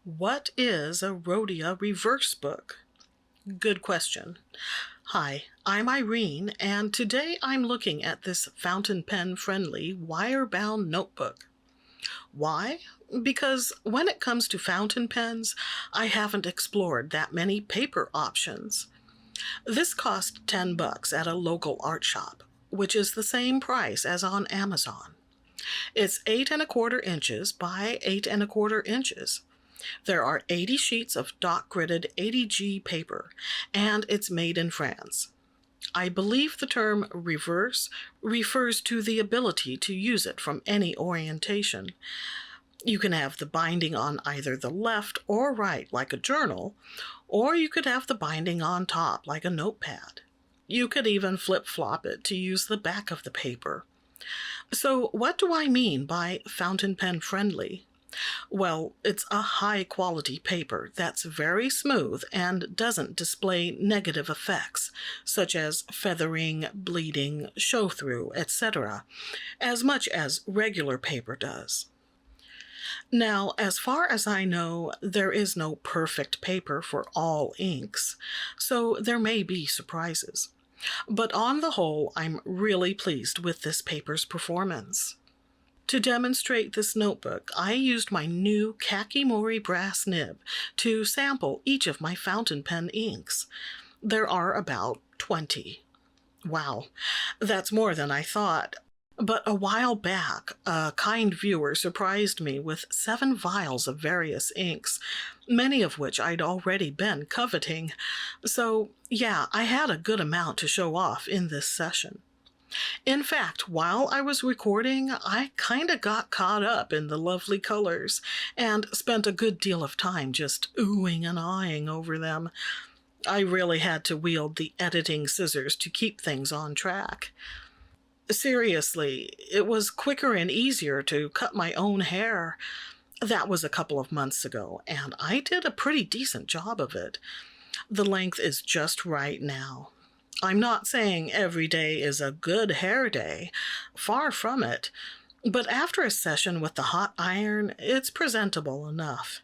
What is a Rhodia reverse book? Good question. Hi, I'm Irene, and today I'm looking at this fountain pen friendly wire-bound notebook. Why? Because when it comes to fountain pens, I haven't explored that many paper options. This cost $10 at a local art shop, which is the same price as on Amazon. It's 8¼ inches by 8¼ inches. There are 80 sheets of dot-gridded 80G paper, and it's made in France. I believe the term reverse refers to the ability to use it from any orientation. You can have the binding on either the left or right like a journal, or you could have the binding on top like a notepad. You could even flip-flop it to use the back of the paper. So what do I mean by fountain pen friendly? Well, it's a high-quality paper that's very smooth and doesn't display negative effects, such as feathering, bleeding, show-through, etc., as much as regular paper does. Now, as far as I know, there is no perfect paper for all inks, so there may be surprises. But on the whole, I'm really pleased with this paper's performance. To demonstrate this notebook, I used my new Kakimori brass nib to sample each of my fountain pen inks. There are about 20. Wow, that's more than I thought. But a while back, a kind viewer surprised me with 7 vials of various inks, many of which I'd already been coveting. So, yeah, I had a good amount to show off in this session. In fact, while I was recording, I kinda got caught up in the lovely colors and spent a good deal of time just oohing and aahing over them. I really had to wield the editing scissors to keep things on track. Seriously, it was quicker and easier to cut my own hair. That was a couple of months ago, and I did a pretty decent job of it. The length is just right now. I'm not saying every day is a good hair day, far from it, but after a session with the hot iron, it's presentable enough.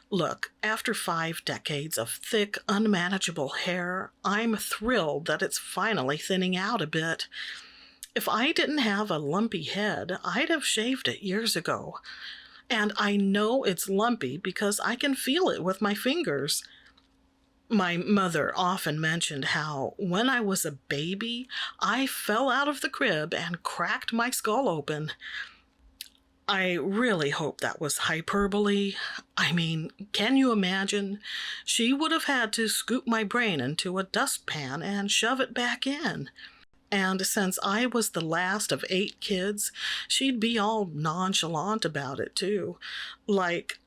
Look, after 5 decades of thick, unmanageable hair, I'm thrilled that it's finally thinning out a bit. If I didn't have a lumpy head, I'd have shaved it years ago. And I know it's lumpy because I can feel it with my fingers. My mother often mentioned how, when I was a baby, I fell out of the crib and cracked my skull open. I really hope that was hyperbole. I mean, can you imagine? She would have had to scoop my brain into a dustpan and shove it back in. And since I was the last of 8 kids, she'd be all nonchalant about it, too. Like,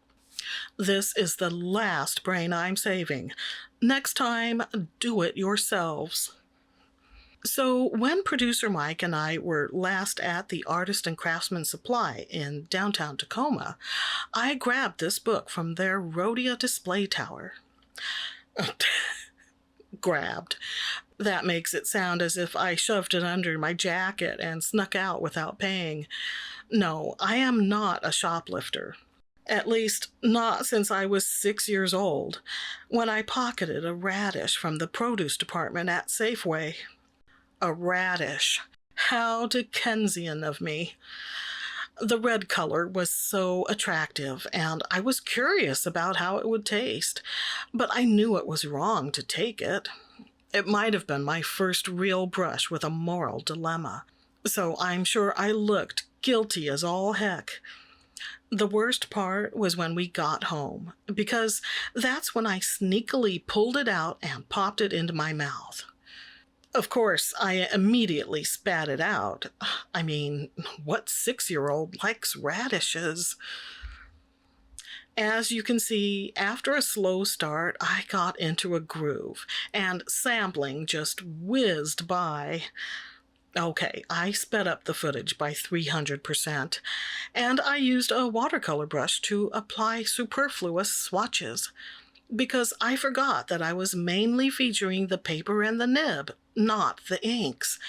"This is the last brain I'm saving. Next time, do it yourselves." So when producer Mike and I were last at the Artist and Craftsman Supply in downtown Tacoma, I grabbed this book from their Rhodia display tower. Grabbed. That makes it sound as if I shoved it under my jacket and snuck out without paying. No, I am not a shoplifter. At least, not since I was 6 years old, when I pocketed a radish from the produce department at Safeway. A radish. How Dickensian of me. The red color was so attractive, and I was curious about how it would taste, but I knew it was wrong to take it. It might have been my first real brush with a moral dilemma, so I'm sure I looked guilty as all heck. The worst part was when we got home, because that's when I sneakily pulled it out and popped it into my mouth. Of course, I immediately spat it out. I mean, what 6-year-old likes radishes? As you can see, after a slow start, I got into a groove, and sampling just whizzed by. Okay, I sped up the footage by 300%, and I used a watercolor brush to apply superfluous swatches, because I forgot that I was mainly featuring the paper and the nib, not the inks.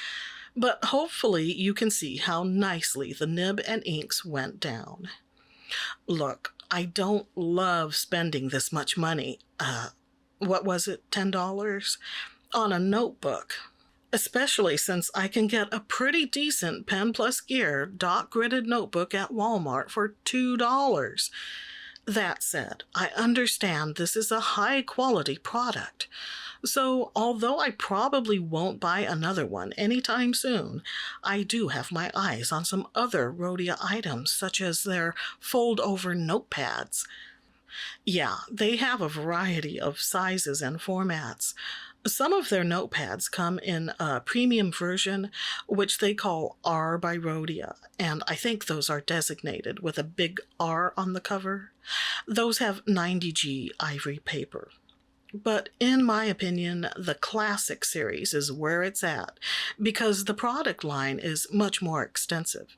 But hopefully you can see how nicely the nib and inks went down. Look, I don't love spending this much money, what was it, $10, on a notebook. Especially since I can get a pretty decent Pen Plus Gear dot gridded notebook at Walmart for $2. That said, I understand this is a high quality product. So, although I probably won't buy another one anytime soon, I do have my eyes on some other Rhodia items, such as their fold-over notepads. Yeah, they have a variety of sizes and formats. Some of their notepads come in a premium version, which they call R by Rhodia, and I think those are designated with a big R on the cover. Those have 90G ivory paper. But in my opinion, the Classic series is where it's at, because the product line is much more extensive,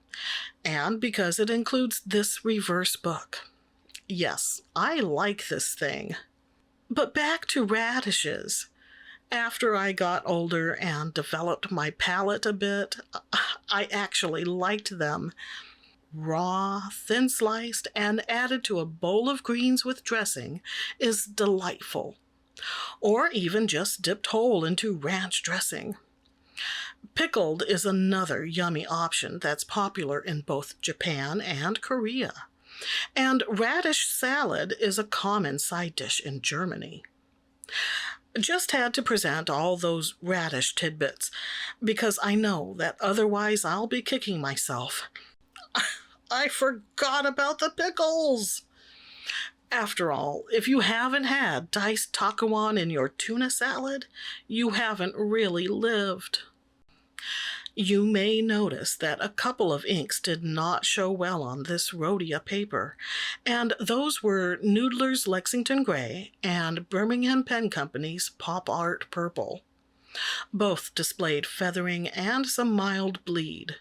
and because it includes this reverse book. Yes, I like this thing. But back to radishes. After I got older and developed my palate a bit, I actually liked them. Raw, thin-sliced, and added to a bowl of greens with dressing is delightful. Or even just dipped whole into ranch dressing. Pickled is another yummy option that's popular in both Japan and Korea. And radish salad is a common side dish in Germany. Just had to present all those radish tidbits, because I know that otherwise I'll be kicking myself. I forgot about the pickles! After all, if you haven't had diced takuan in your tuna salad, you haven't really lived. You may notice that a couple of inks did not show well on this Rhodia paper, and those were Noodler's Lexington Gray and Birmingham Pen Company's Pop Art Purple. Both displayed feathering and some mild bleed.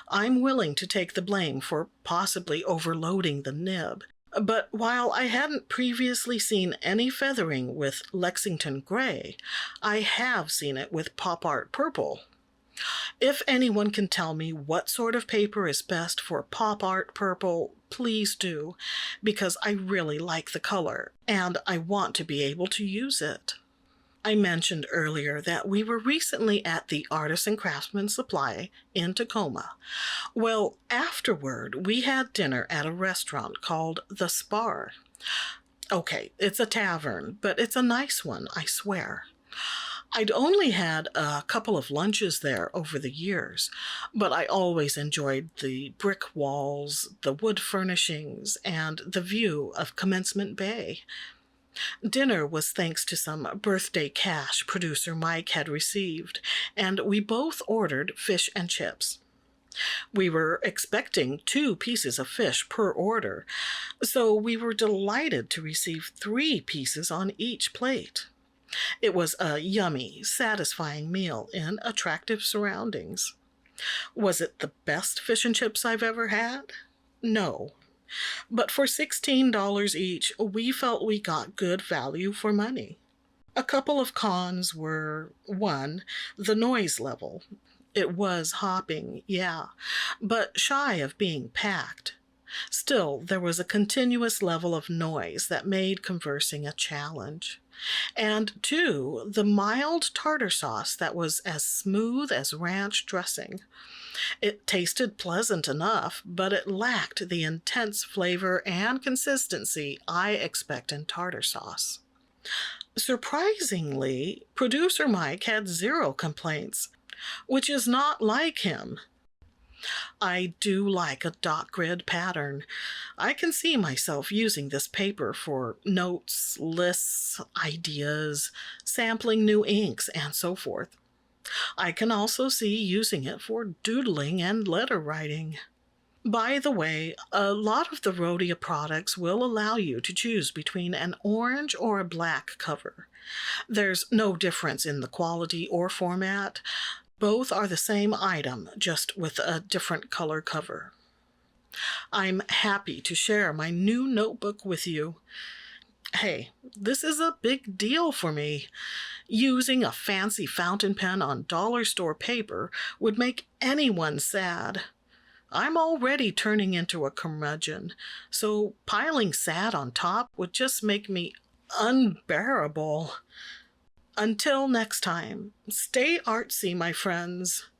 I'm willing to take the blame for possibly overloading the nib, but while I hadn't previously seen any feathering with Lexington Gray, I have seen it with Pop Art Purple. If anyone can tell me what sort of paper is best for Pop Art Purple, please do, because I really like the color, and I want to be able to use it. I mentioned earlier that we were recently at the Artists and Craftsmen Supply in Tacoma. Well, afterward, we had dinner at a restaurant called The Spar. Okay, it's a tavern, but it's a nice one, I swear. I'd only had a couple of lunches there over the years, but I always enjoyed the brick walls, the wood furnishings, and the view of Commencement Bay. Dinner was thanks to some birthday cash producer Mike had received, and we both ordered fish and chips. We were expecting 2 pieces of fish per order, so we were delighted to receive 3 pieces on each plate. It was a yummy, satisfying meal in attractive surroundings. Was it the best fish and chips I've ever had? No. But for $16 each, we felt we got good value for money. A couple of cons were, 1, the noise level. It was hopping, yeah, but shy of being packed. Still, there was a continuous level of noise that made conversing a challenge. And 2, the mild tartar sauce that was as smooth as ranch dressing. It tasted pleasant enough, but it lacked the intense flavor and consistency I expect in tartar sauce. Surprisingly, producer Mike had 0 complaints, which is not like him. I do like a dot grid pattern. I can see myself using this paper for notes, lists, ideas, sampling new inks, and so forth. I can also see using it for doodling and letter writing. By the way, a lot of the Rhodia products will allow you to choose between an orange or a black cover. There's no difference in the quality or format. Both are the same item, just with a different color cover. I'm happy to share my new notebook with you. Hey, this is a big deal for me. Using a fancy fountain pen on dollar store paper would make anyone sad. I'm already turning into a curmudgeon, so piling sad on top would just make me unbearable. Until next time, stay artsy, my friends.